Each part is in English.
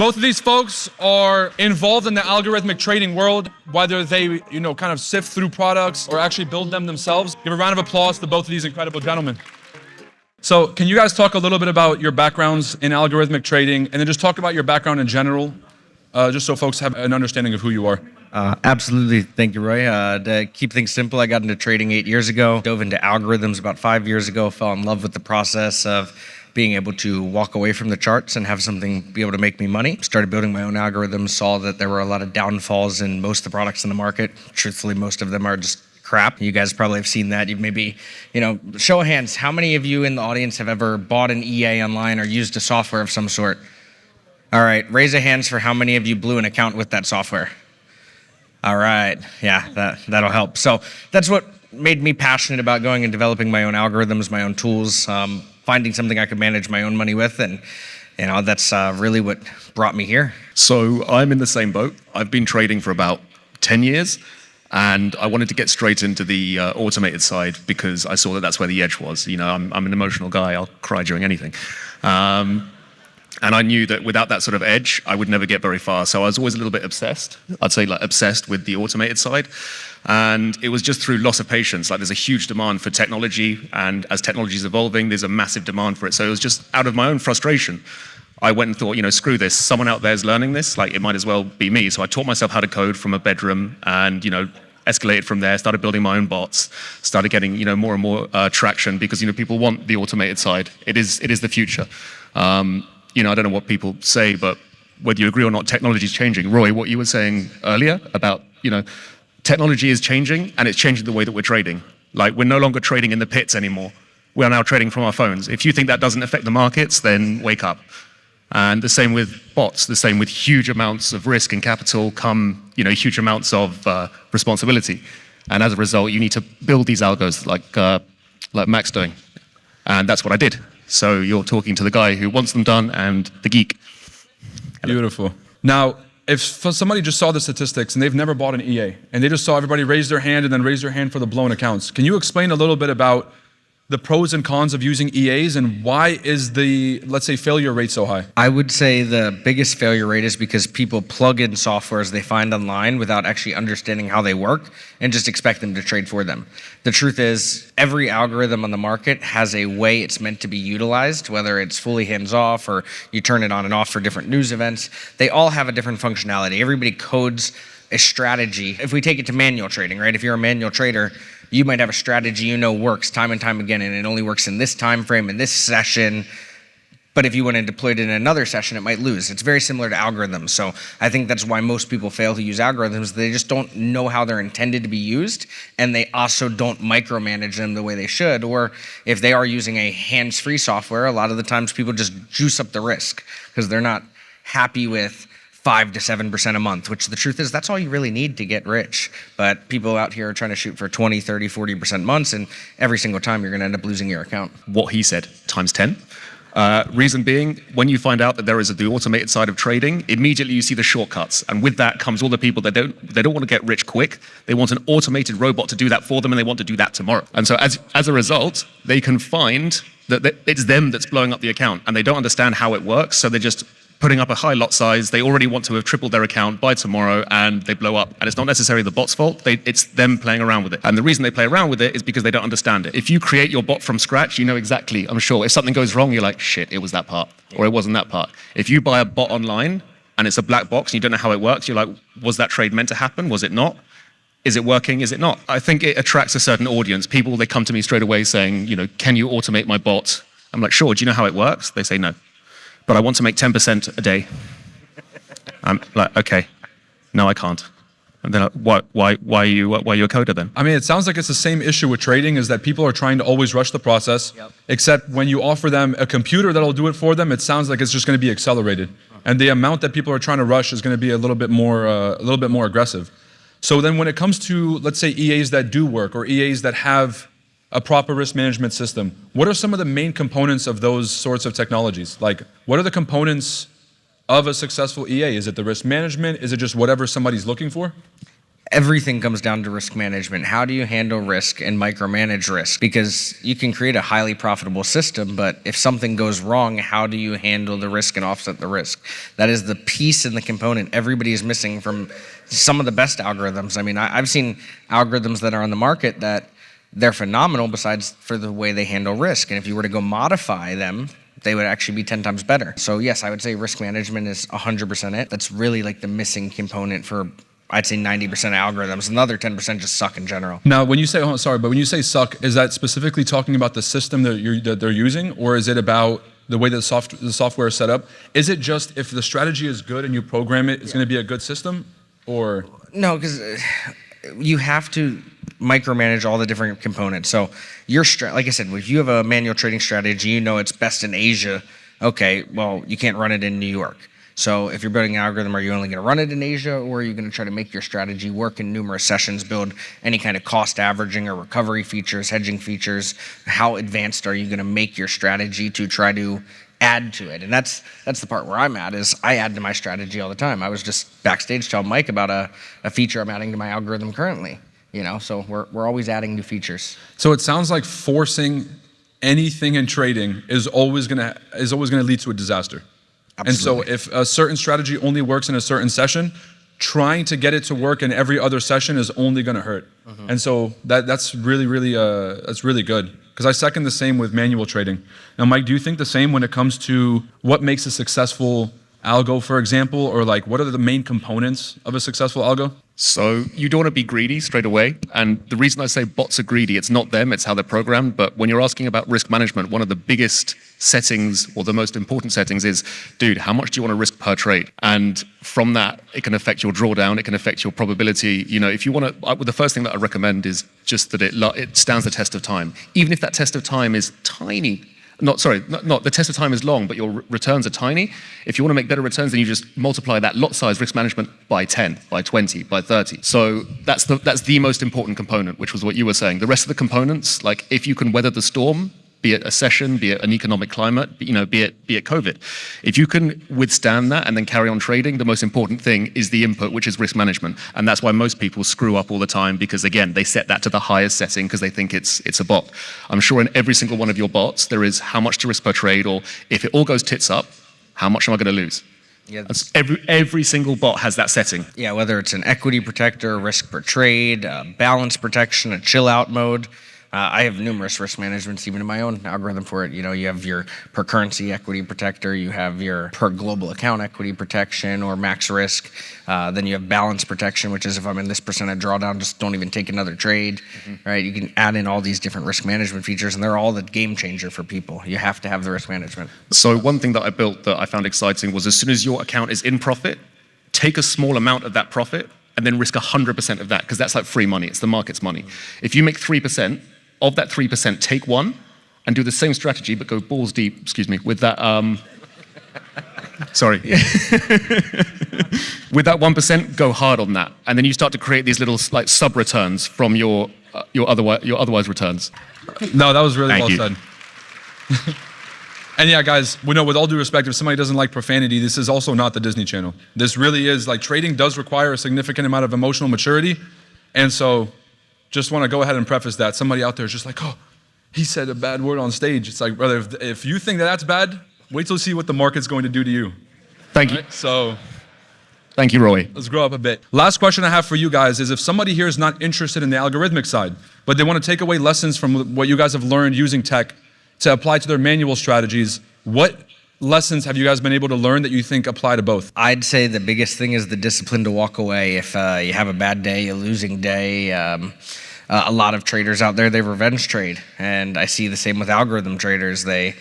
Both of these folks are involved in the algorithmic trading world, whether they, kind of sift through products or actually build them themselves. Give a round of applause to both of these incredible gentlemen. So can you guys talk a little bit about your backgrounds in algorithmic trading, and then just talk about your background in general, just so folks have an understanding of who you are? Absolutely. Thank you, Roy. To keep things simple, I got into trading 8 years ago, dove into algorithms about 5 years ago, fell in love with the process of being able to walk away from the charts and have something be able to make me money. Started building my own algorithms, saw that there were a lot of downfalls in most of the products in the market. Truthfully, most of them are just crap. You guys probably have seen that. You've maybe, show of hands, how many of you in the audience have ever bought an EA online or used a software of some sort? All right, raise your hands for how many of you blew an account with that software. All right, yeah, that'll help. So that's what made me passionate about going and developing my own algorithms, my own tools, finding something I could manage my own money with, and that's really what brought me here. So I'm in the same boat. I've been trading for about 10 years, and I wanted to get straight into the automated side because I saw that that's where the edge was. I'm an emotional guy. I'll cry during anything. And I knew that without that sort of edge, I would never get very far. So I was always a little bit obsessed. I'd say obsessed with the automated side. And it was just through loss of patience. There's a huge demand for technology, and as technology is evolving, there's a massive demand for it. So it was just out of my own frustration. I went and thought, screw this. Someone out there is learning this. It might as well be me. So I taught myself how to code from a bedroom, and escalated from there. Started building my own bots. Started getting more and more traction because people want the automated side. It is the future. I don't know what people say, but whether you agree or not, technology is changing. Roy, what you were saying earlier about, technology is changing, and it's changing the way that we're trading. We're no longer trading in the pits anymore. We are now trading from our phones. If you think that doesn't affect the markets, then wake up. And the same with bots, the same with huge amounts of risk and capital come, huge amounts of responsibility. And as a result, you need to build these algos like Mac's doing. And that's what I did. So you're talking to the guy who wants them done and the geek. Beautiful. Now, if somebody just saw the statistics and they've never bought an EA, and they just saw everybody raise their hand and then raise their hand for the blown accounts, can you explain a little bit about the pros and cons of using EAs, and why is the, let's say, failure rate so high? I would say the biggest failure rate is because people plug in softwares they find online without actually understanding how they work and just expect them to trade for them. The truth is, every algorithm on the market has a way it's meant to be utilized, whether it's fully hands-off or you turn it on and off for different news events. They all have a different functionality. Everybody codes a strategy. If we take it to manual trading, right? If you're a manual trader, you might have a strategy works time and time again, and it only works in this time frame, in this session. But if you want to deploy it in another session, it might lose. It's very similar to algorithms. So I think that's why most people fail to use algorithms. They just don't know how they're intended to be used, and they also don't micromanage them the way they should. Or if they are using a hands-free software, a lot of the times people just juice up the risk because they're not happy with 5 to 7% a month, which the truth is, that's all you really need to get rich. But people out here are trying to shoot for 20, 30, 40% months, and every single time you're going to end up losing your account. What he said, times 10. Reason being, when you find out that there is the automated side of trading, immediately you see the shortcuts. And with that comes all the people that don't want to get rich quick. They want an automated robot to do that for them, and they want to do that tomorrow. And so as a result, they can find that it's them that's blowing up the account, and they don't understand how it works, so they're just putting up a high lot size. They already want to have tripled their account by tomorrow, and they blow up. And it's not necessarily the bot's fault. It's them playing around with it. And the reason they play around with it is because they don't understand it. If you create your bot from scratch, you know exactly, I'm sure, if something goes wrong, you're like, shit, it was that part, or it wasn't that part. If you buy a bot online and it's a black box and you don't know how it works, you're like, was that trade meant to happen? Was it not? Is it working? Is it not? I think it attracts a certain audience. People, they come to me straight away saying, can you automate my bot? I'm like, sure, do you know how it works? They say no. But I want to make 10% a day. I'm like, okay, no, I can't. And they're like, why are you a coder then? I mean, it sounds like it's the same issue with trading, is that people are trying to always rush the process, except when you offer them a computer that'll do it for them, it sounds like it's just going to be accelerated. And the amount that people are trying to rush is going to be a little bit more aggressive. So then when it comes to, let's say, EAs that do work, or EAs that have a proper risk management system, what are some of the main components of those sorts of technologies? What are the components of a successful EA? Is it the risk management? Is it just whatever somebody's looking for? everything comes down to risk management. How do you handle risk and micromanage risk? Because you can create a highly profitable system, but if something goes wrong, how do you handle the risk and offset the risk? That is the piece and the component everybody is missing from some of the best algorithms. I mean, I've seen algorithms that are on the market that they're phenomenal besides for the way they handle risk. And if you were to go modify them, they would actually be 10 times better. So yes, I would say risk management is 100% it. That's really like the missing component for, I'd say 90% algorithms. Another 10% just suck in general. Now, when you say, oh, sorry, but when you say suck, is that specifically talking about the system that they're using, or is it about the way the software is set up? Is it just if the strategy is good and you program it, it's going to be a good system, or? No, because you have to micromanage all the different components. So your like I said, if you have a manual trading strategy, you know it's best in Asia. Okay, well, you can't run it in New York. So if you're building an algorithm, are you only going to run it in Asia, or are you going to try to make your strategy work in numerous sessions, build any kind of cost averaging or recovery features, hedging features? How advanced are you going to make your strategy to try to add to it? And that's the part where I'm at, is I add to my strategy all the time. I was just backstage telling Mike about a feature I'm adding to my algorithm currently. So we're always adding new features. So it sounds like forcing anything in trading is always going to lead to a disaster. Absolutely. And so if a certain strategy only works in a certain session, trying to get it to work in every other session is only going to hurt. And so that's really good, because I second the same with manual trading. Now, Mike, do you think the same when it comes to what makes a successful algo, for example, or like what are the main components of a successful algo? So you don't want to be greedy straight away. And the reason I say bots are greedy, it's not them, it's how they're programmed. But when you're asking about risk management, one of the biggest settings, or the most important settings, is, dude, how much do you want to risk per trade? And from that, it can affect your drawdown, it can affect your probability. If you want to, the first thing that I recommend is just that it stands the test of time. Even if that test of time is tiny, not the test of time is long, but your returns are tiny. If you want to make better returns, then you just multiply that lot size risk management by 10, by 20, by 30. So that's the most important component, which was what you were saying. The rest of the components, like if you can weather the storm, be it a session, be it an economic climate, be it COVID. If you can withstand that and then carry on trading, the most important thing is the input, which is risk management. And that's why most people screw up all the time, because again, they set that to the highest setting because they think it's a bot. I'm sure in every single one of your bots, there is how much to risk per trade, or if it all goes tits up, how much am I going to lose? Yeah, every single bot has that setting. Yeah, whether it's an equity protector, risk per trade, balance protection, a chill out mode. I have numerous risk managements, even in my own algorithm for it. You have your per currency equity protector, you have your per global account equity protection or max risk. Then you have balance protection, which is if I'm in this percent of drawdown, just don't even take another trade, right? You can add in all these different risk management features, and they're all the game changer for people. You have to have the risk management. So one thing that I built that I found exciting was, as soon as your account is in profit, take a small amount of that profit and then risk 100% of that, because that's like free money. It's the market's money. If you make 3%, of that 3%, take one and do the same strategy, but go balls deep, with that, sorry. With that 1%, go hard on that. And then you start to create these little like sub-returns from your otherwise returns. No, that was really Thank well you. said. And yeah, guys, we know with all due respect, if somebody doesn't like profanity, this is also not the Disney Channel. This really is, like, trading does require a significant amount of emotional maturity. And so just want to go ahead and preface that. Somebody out there is just like, oh, he said a bad word on stage. It's like, brother, if you think that that's bad, wait till you see what the market's going to do to you. Thank you. Right? So Thank you, Roy. let's grow up a bit. Last question I have for you guys is, if somebody here is not interested in the algorithmic side, but they want to take away lessons from what you guys have learned using tech to apply to their manual strategies, what lessons have you guys been able to learn that you think apply to both? I'd say the biggest thing is the discipline to walk away. If you have a bad day, a losing day, a lot of traders out there, they revenge trade. And I see the same with algorithm traders. They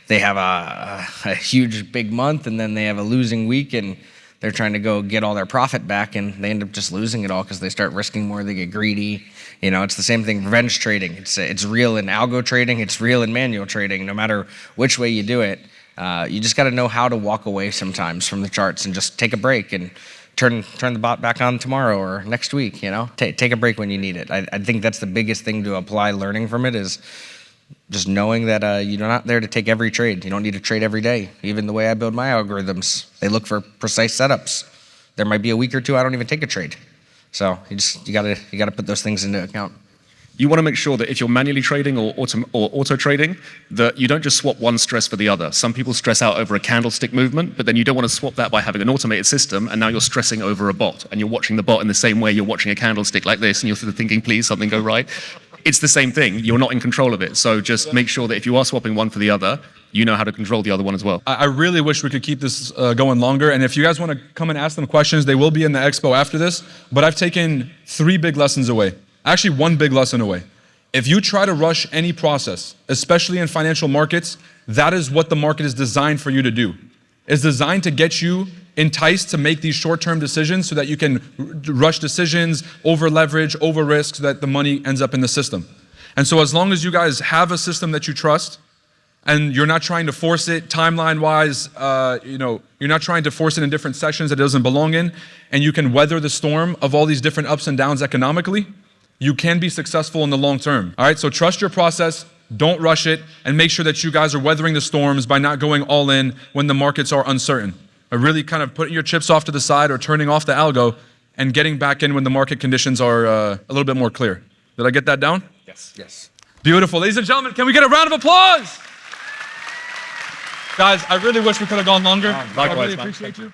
have a huge big month, and then they have a losing week, and they're trying to go get all their profit back, and they end up just losing it all because they start risking more, they get greedy. It's the same thing, revenge trading. It's real in algo trading, it's real in manual trading. No matter which way you do it, you just got to know how to walk away sometimes from the charts and just take a break and turn the bot back on tomorrow or next week. Take a break when you need it. I think that's the biggest thing to apply learning from it, is just knowing that you're not there to take every trade. You don't need to trade every day. Even the way I build my algorithms, they look for precise setups. There might be a week or two I don't even take a trade. So you gotta put those things into account. You want to make sure that if you're manually trading or auto trading, that you don't just swap one stress for the other. Some people stress out over a candlestick movement, but then you don't want to swap that by having an automated system, and now you're stressing over a bot, and you're watching the bot in the same way you're watching a candlestick like this, and you're sort of thinking, please, something go right. It's the same thing. You're not in control of it. So just make sure that if you are swapping one for the other, you know how to control the other one as well. I really wish we could keep this going longer. And if you guys want to come and ask them questions, they will be in the expo after this. But I've taken 3 big lessons away. Actually, 1 big lesson away. If you try to rush any process, especially in financial markets, that is what the market is designed for you to do. It's designed to get you enticed to make these short-term decisions so that you can rush decisions, over leverage, over risk, so that the money ends up in the system. And so as long as you guys have a system that you trust, and you're not trying to force it timeline-wise, you're not trying to force it in different sessions that it doesn't belong in, and you can weather the storm of all these different ups and downs economically, you can be successful in the long term. All right, so trust your process, don't rush it, and make sure that you guys are weathering the storms by not going all in when the markets are uncertain. Or really kind of putting your chips off to the side or turning off the algo and getting back in when the market conditions are a little bit more clear. Did I get that down? Yes. Beautiful. Ladies and gentlemen, can we get a round of applause? Guys, I really wish we could have gone longer. Likewise, I really man. appreciate you.